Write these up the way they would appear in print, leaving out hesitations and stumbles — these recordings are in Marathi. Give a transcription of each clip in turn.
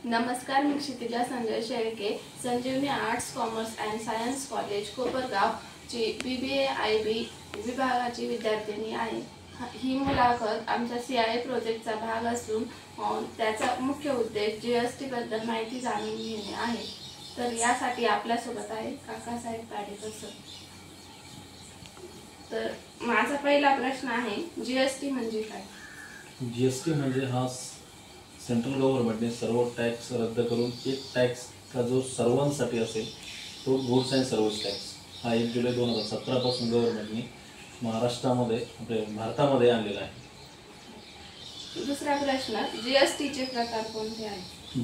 नमस्कार, मी Kshitija Sanjay Shelke, Sanjivani arts commerce and science college कोपरगावची BBA IB विभागाची विद्यार्थिनी आहे। ही मुलाखत आमच्या CII प्रोजेक्टचा भाग असून त्याचा मुख्य उद्देश GST बद्दल माहिती जाणून घेणे आहे। तर यासाठी आपल्यासोबत आहे काकासाहेब पाडेकर सर। तर माझा पहिला प्रश्न आहे, GST म्हणजे काय? GST म्हणजे हा सेंट्रल गव्हर्नमेंटने सर्व टॅक्स रद्द करून एक टॅक्स का जो सर्वांसाठी असेल तो गुड्स अँड सर्व्हिस टॅक्स हा 1 जुलै 2017 पासून गव्हर्नमेंटने महाराष्ट्रामध्ये आपल्या भारतामध्ये आणलेला आहे। दुसरा प्रश्न, GSTचे प्रकार कोणते आहेत?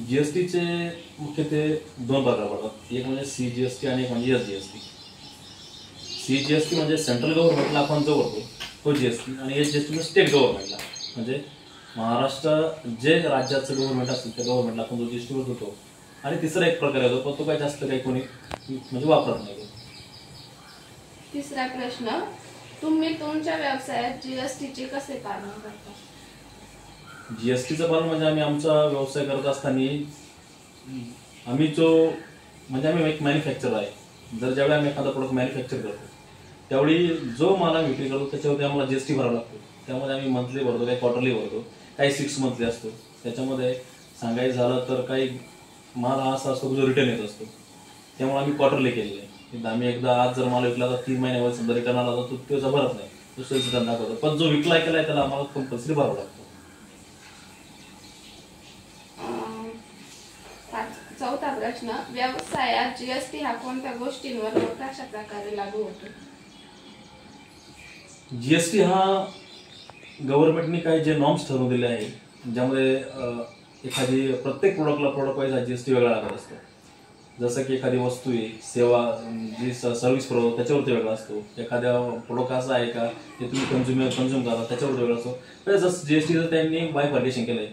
GSTचे मुख्यत्वे 2 प्रकार पडतात, एक म्हणजे CGST आणि एक म्हणजे SGST। CGST म्हणजे सेंट्रल गव्हर्नमेंटला आपण जो करतो तो GST आणि SGST म्हणजे स्टेट गव्हर्नमेंटला, म्हणजे महाराष्ट्र जे राज्याचं गव्हर्नमेंट असेल त्या गव्हर्नमेंटला आपण जो GST भरतो। आणि तिसरा एक प्रकार येतो पण तो काही जास्त काही कोणी म्हणजे वापरत नाही। तिसरा प्रश्न, तुम्ही तुमच्या व्यवसायात GSTचे कसे पालन करता? GSTचं पालन म्हणजे आम्ही आमचा व्यवसाय करत असताना आम्ही आम्ही एक मॅन्युफॅक्चर आहे। जर ज्यावेळी आम्ही एखादा प्रोडक्ट मॅन्युफॅक्चर करतो त्यावेळी जो माल आम्ही विक्री करतो त्याच्यावरती आम्हाला GST भरावा लागतो। त्यामध्ये आम्ही मंथली भरतो, काही क्वार्टरली भरतो, काही 6 मंथली असतो। त्याच्यामध्ये सांगायचं झालं तर काही माल हा असा असतो जो रिटर्न येत असतो, त्यामुळे आम्ही क्वार्टरली केलेलं आहे। आम्ही एकदा आज जर माल विकला तर 3 महिन्यावर समजा रिटर्न आला तर तो भरत नाही, तो सेल्स रिटर्न दाखवतो, पण जो विकला केलाय त्याला आम्हाला कंपल्सरी भरावा लागतो। चौथा प्रश्न, व्यवसायात GST हा कोणत्या गोष्टींवर व कशा प्रकारे लागू होतो? GST हा गव्हर्नमेंटने काही जे नॉर्म्स ठरवून दिले आहे, ज्यामध्ये एखादी प्रत्येक प्रोडक्ट वाईज हा GST वेगळा लागत असतो। जसं की एखादी वस्तू आहे, सेवा जी सर्व्हिस पुरवतो त्याच्यावरती वेगळा असतो, एखाद्या प्रोडक्ट असा आहे का ते तुम्ही कंझ्युम करा त्याच्यावरती वेगळा असतो। तर जसं GSTचं त्यांनी बायफर्केशन केलं आहे,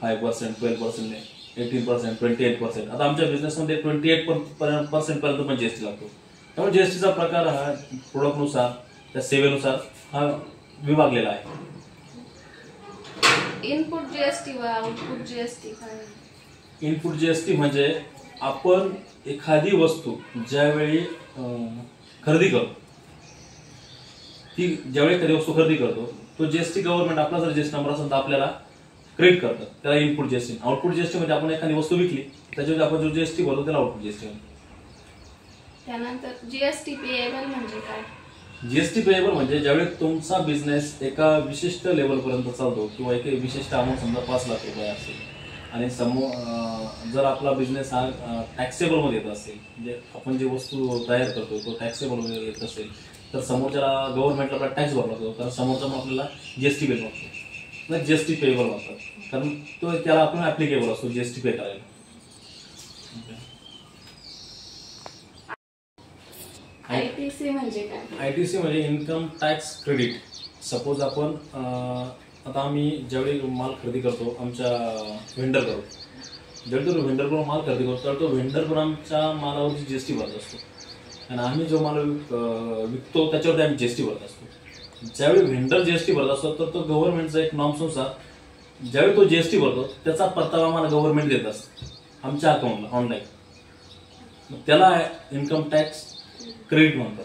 5%, 12%, 18%, 28%। आता आमच्या बिझनेसमध्ये 28% पर्यंत पण GST लागतो। त्यामुळे GSTचा प्रकार हा प्रोडक्टनुसार त्या सेवेनुसार हा विभागलेला आहे। इनपुट GST व आउटपुट GST काय? इनपुट GST म्हणजे आपण एखादी वस्तू ज्यावेळी खरेदी करतो, ती ज्यावेळी एखादी वस्तू खरेदी करतो तो GST गव्हर्नमेंट आपला जर GST नंबर असेल तर आपल्याला क्रेडिट करतात, त्याला इनपुट GST। आउटपुट GST म्हणजे आपण एखादी वस्तू विकली त्याच्यावर आपण जो GST भरतो त्याला आउटपुट GST म्हणतो। त्यानंतर GST पेएबल म्हणजे काय? GST पेएबल म्हणजे ज्यावेळी तुमचा बिझनेस एका विशिष्ट लेवलपर्यंत चालतो किंवा एक विशिष्ट अमाऊंट समजा 5 लाख रुपये असेल आणि जर आपला बिझनेस हा टॅक्सेबल मध्ये येत असेल, म्हणजे आपण जी वस्तू तयार करतो तो टॅक्सेबल मध्ये येत असेल तर समोरच्याला गव्हर्नमेंटला आपला टॅक्स भरावा लागतो, कारण समोरचा मग आपल्याला GST बिल लागतो, GST पेएबल म्हणतात, कारण तो त्याला आपण ऍप्लिकेबल असतो GST पे करायला। ITC म्हणजे काय? ITC म्हणजे इन्कम टॅक्स क्रेडिट। सपोज आपण आता आम्ही ज्यावेळी माल खरेदी करतो आमच्या व्हेंडरकडून, ज्यावेळी तो व्हेंडरकडून माल खरेदी करतो तर तो व्हेंडर पण आमच्या मालावरती GST भरत असतो आणि आम्ही जो माल विकतो त्याच्यावरती आम्ही GST भरत असतो। ज्यावेळी व्हेंडर GST भरत असतो तर तो गव्हर्नमेंटचा एक नॉर्म्सनुसार ज्यावेळी तो GST भरतो त्याचा परतावा आम्हाला गव्हर्नमेंट देत असतं आमच्या अकाउंटला ऑनलाईन, त्याला इन्कम टॅक्स क्रेडिट म्हणतात।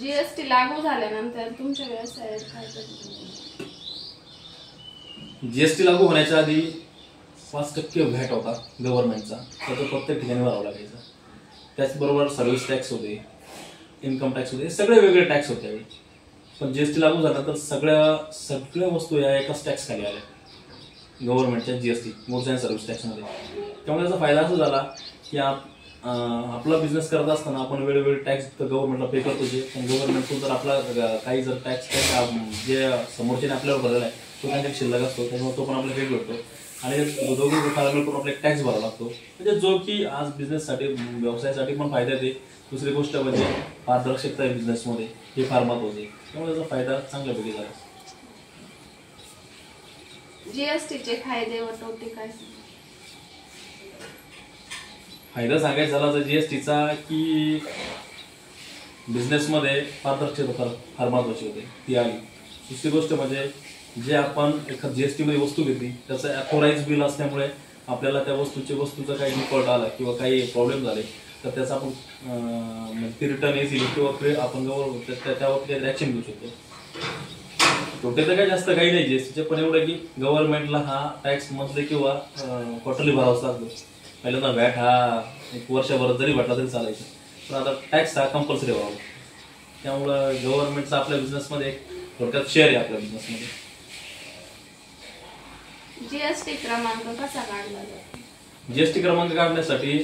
GST लागू झाल्यानंतर तुमच्या व्यवसायात काय बदल? GST लागू होण्याच्या आधी 5% व्हॅट होता गव्हर्नमेंटचा, तर तो प्रत्येक ठिकाणी भरावा लागायचा। त्याचबरोबर सर्व्हिस टॅक्स होते, इन्कम टॅक्स होते, सगळे वेगळे टॅक्स होते त्यावेळी। पण GST लागू झाला तर सगळ्या वस्तू या एकाच टॅक्स खाली आल्या गव्हर्नमेंटच्या GST गुड्स अँड सर्व्हिस टॅक्समध्ये। त्यामुळे त्याचा फायदा असा झाला की आपला बिझनेस करत असताना आपण वेळोवेळी टॅक्स गव्हर्नमेंटला पे करतो, जे गव्हर्नमेंटकडून जर आपला काही जर टॅक्स जे समोरच्याने आपल्यावर भरलेला आहे तो त्यांच्या शिल्लक असतो, त्यामुळे तो पण आपल्याला क्रेडिट भेटतो आणि दोघे फायदा करून आपल्याला टॅक्स भरावा लागतो, म्हणजे जो की आज बिझनेससाठी व्यवसायासाठी पण फायदा आहे। दुसरी गोष्ट म्हणजे पारदर्शकता आहे बिझनेसमध्ये, हे फार महत्त्वाचं आहे, त्यामुळे त्याचा फायदा चांगल्यापैकी झाला। GSTचे फायदे व तोटे काय? फायदा सांगायचा झाला तर GSTचा की बिझनेसमध्ये पारदर्शकता फार महत्त्वाची होते, ती आली। दुसरी गोष्ट म्हणजे जे आपण एखाद जीएसटी मध्ये वस्तू घेतली त्याचं ॲथोराईज बिल असल्यामुळे आपल्याला त्या वस्तूचा काही डिफॉल्ट आला किंवा काही प्रॉब्लेम झाले तर त्याचा आपण ती रिटर्न इझिली किंवा आपण त्यावर काही ॲक्शन घेऊ शकतो. तोटे तर काही जास्त काही नाही जीएसटीचे, पण एवढं की गव्हर्नमेंटला हा टॅक्स मंथली किंवा क्वार्टरली भरावाच लागतो. पहिल्यांदा व्हॅट हा एक वर्षभरात जरी वाटला तरी चालायचं, पण आता टॅक्स हा कंपल्सरी व्हावा. त्यामुळं गव्हर्नमेंटचा आपल्या बिझनेसमध्ये एक थोडक्यात शेअर आहे आपल्या बिझनेसमध्ये. जीएसटी क्रमांक कसा काढला जातो? जीएसटी क्रमांक काढण्यासाठी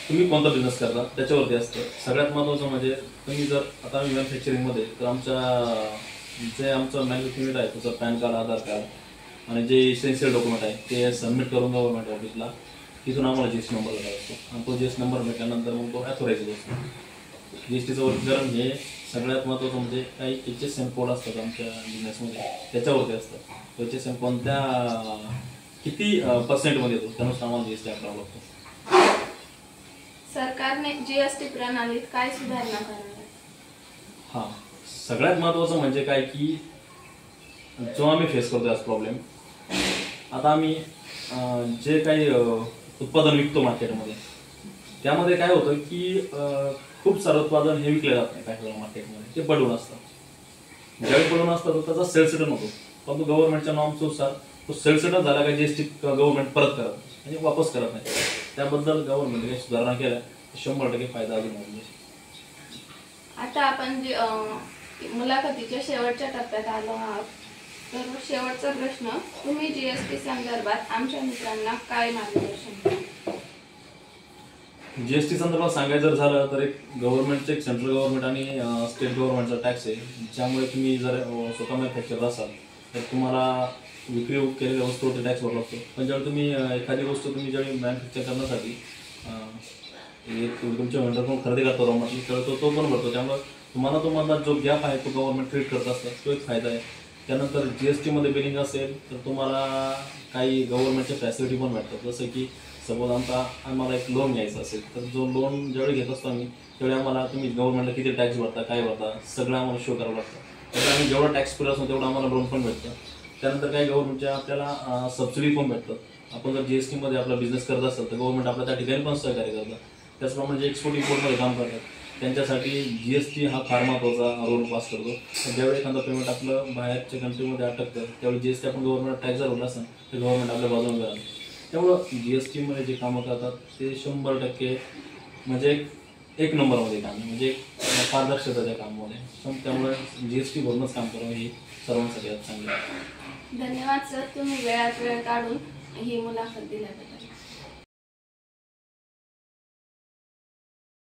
तुम्ही कोणता बिझनेस करता त्याच्यावरती असतं. सगळ्यात महत्त्वाचं म्हणजे तुम्ही जर आता आम्ही मॅन्युफॅक्चरिंगमध्ये तर आमचं मॅन्युफॅक्चरिंग युनिट आहे त्याचं पॅन कार्ड, आधार कार्ड आणि जे इसेन्शियल डॉक्युमेंट आहे ते सबमिट करून गव्हर्नमेंट ऑफिसला तिथून आम्हाला जीएसटी नंबर भेटला असतो आणि तो जीएसटी नंबर भेटल्यानंतर मग तो ॲथोराईज असतो. जीएसटीचं वर्गीकरण हे सगळ्यात महत्त्वाचं म्हणजे काही HSN कोड असतात आमच्या बिझनेसमध्ये त्याच्यावरती असतं. HSN कोणत्या किती पर्सेंटमध्ये येतो त्यानुसार आम्हाला जीएसटी आकारावा लागतो. सरकारने जीएसटी प्रणालीत काय सुधारणा कराव्या? हां, सगळ्यात महत्त्वाचं म्हणजे काय की जो आम्ही फेस करतो आज प्रॉब्लेम, आता आम्ही जे काही उत्पादन विकतो मार्केटमध्ये त्यामध्ये काय होतं की खूप सारं उत्पादन हे विकलं जात नाही काही मार्केटमध्ये, ते पडून असतं. ज्यावेळी पडून असतं तर त्याचा सेल्स रिटर्न होतो, परंतु गव्हर्नमेंटच्या नॉर्म्सनुसार तो सेल्स रिटर्न झाला का जीएसटी गव्हर्नमेंट परत करत म्हणजे वापस करत नाही. त्याबद्दल गव्हर्नमेंटने काही सुधारणा केल्या 100% फायदा अजून होईल. आता आपण जे मुलाखतीच्या शेवटच्या टप्प्यात आलो आहोत, तर शेवटचा प्रश्न, तुम्ही जीएसटी संदर्भात आमच्या मित्रांना काय मार्गदर्शन द्याल? जीएसटी संदर्भात सांगायचं जर झालं तर एक गव्हर्नमेंटचं एक सेंट्रल गव्हर्नमेंट आणि स्टेट गव्हर्नमेंटचा टॅक्स आहे, ज्यामुळे तुम्ही जर स्वतः मॅन्युफॅक्चरर असाल तर तुम्हाला विक्री केलेल्या वस्तूवरती टॅक्स भरावा लागतो. पण ज्यावेळी तुम्ही एखादी वस्तू ज्यावेळी मॅन्युफॅक्चर करण्यासाठी तुमच्या वेंडरकडून खरेदी करतो रॉ मटेरियल तो पण भरतो. त्यामुळे तुम्हाला तो जो गॅप आहे तो गव्हर्नमेंट क्रिएट करत असतं, तो एक फायदा आहे. त्यानंतर जीएसटीमध्ये बिलिंग असेल तर तुम्हाला काही गव्हर्नमेंटच्या फॅसिलिटी पण भेटतात. जसं की सपोज आम्हाला एक लोन घ्यायचं असेल तर जो लोन ज्यावेळी घेत असतो आम्ही त्यावेळी आम्हाला तुम्ही गव्हर्नमेंटला किती टॅक्स भरता, काय भरता, सगळं आम्हाला शो करावं लागतं. त्यामुळे आम्ही जेवढा टॅक्स पेड असतो तेवढं आम्हाला लोन पण भेटतं. त्यानंतर काही गव्हर्नमेंटच्या आपल्याला सबसिडी पण भेटतात. आपण जर जीएसटीमध्ये आपला बिझनेस करत असेल तर गव्हर्नमेंट आपल्या त्या ठिकाणी पण सहकार्य करतात. त्याचप्रमाणे जे एक्सपोर्ट इम्पोर्टमध्ये काम करतात त्यांच्यासाठी जीएसटी हा फार महत्त्वाचा रोल पास करतो. ज्यावेळी एखादा पेमेंट आपलं बाहेरच्या कंट्रीमध्ये अटकतं त्यावेळी जीएसटी आपण गव्हर्नमेंट टॅक्स जर भरला असेल तर गव्हर्नमेंट आपल्या बाजूने करतात. त्यामुळं जीएसटीमध्ये जे कामं करतात ते 100% म्हणजे एक नंबरमध्ये काम आहे, म्हणजे पारदर्शकता त्या कामामध्ये. त्यामुळे जीएसटी भरूनच काम करावं ही सर्वांसाठी चांगली आहे. धन्यवाद सर, तुम्ही वेळात वेळ काढून ही मुलाखत दिल्याबद्दल.